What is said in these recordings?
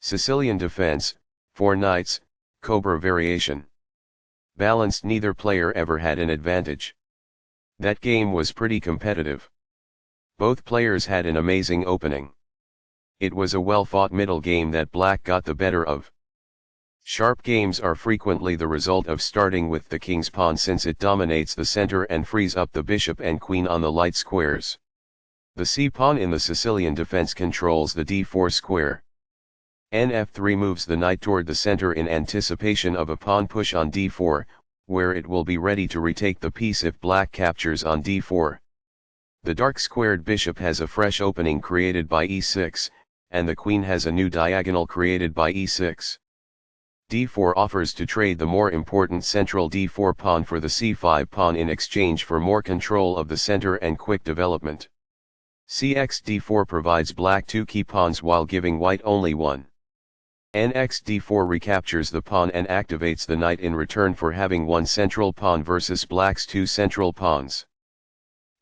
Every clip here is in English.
Sicilian defense, 4 knights, Cobra variation. Balanced, neither player ever had an advantage. That game was pretty competitive. Both players had an amazing opening. It was a well-fought middle game that Black got the better of. Sharp games are frequently the result of starting with the king's pawn, since it dominates the center and frees up the bishop and queen on the light squares. The c-pawn in the Sicilian defense controls the d4 square. Nf3 moves the knight toward the center in anticipation of a pawn push on d4, where it will be ready to retake the piece if Black captures on d4. The dark squared bishop has a fresh opening created by e6, and the queen has a new diagonal created by e6. d4 offers to trade the more important central d4 pawn for the c5 pawn in exchange for more control of the center and quick development. Cx d4 provides Black 2 key pawns while giving White only one. Nx d4 recaptures the pawn and activates the knight in return for having one central pawn versus Black's 2 central pawns.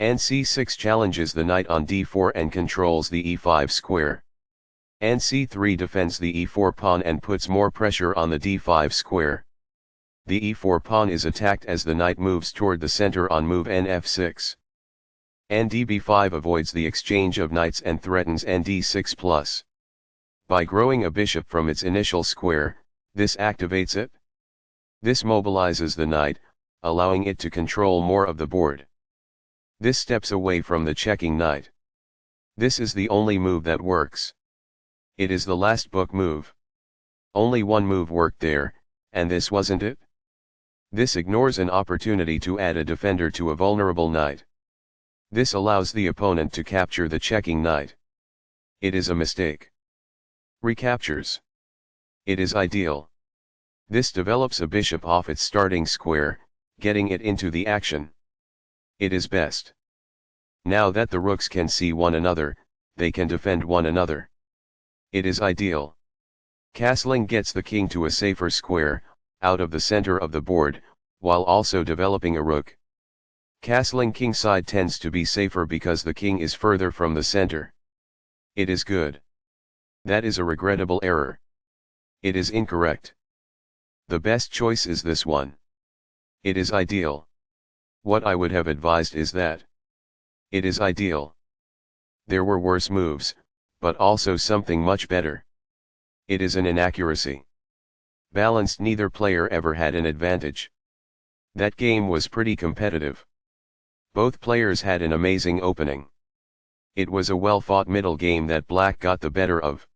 Nc6 challenges the knight on d4 and controls the e5 square. Nc3 defends the e4 pawn and puts more pressure on the d5 square. The e4 pawn is attacked as the knight moves toward the center on move nf6. Ndb5 avoids the exchange of knights and threatens nd6+. By growing a bishop from its initial square, this activates it. This mobilizes the knight, allowing it to control more of the board. This steps away from the checking knight. This is the only move that works. It is the last book move. Only one move worked there, and this wasn't it? This ignores an opportunity to add a defender to a vulnerable knight. This allows the opponent to capture the checking knight. It is a mistake. Recaptures. It is ideal. This develops a bishop off its starting square, getting it into the action. It is best. Now that the rooks can see one another, they can defend one another. It is ideal. Castling gets the king to a safer square, out of the center of the board, while also developing a rook. Castling kingside tends to be safer because the king is further from the center. It is good. That is a regrettable error. It is incorrect. The best choice is this one. It is ideal. What I would have advised is that. It is ideal. There were worse moves, but also something much better. It is an inaccuracy. Balanced, neither player ever had an advantage. That game was pretty competitive. Both players had an amazing opening. It was a well-fought middle game that Black got the better of.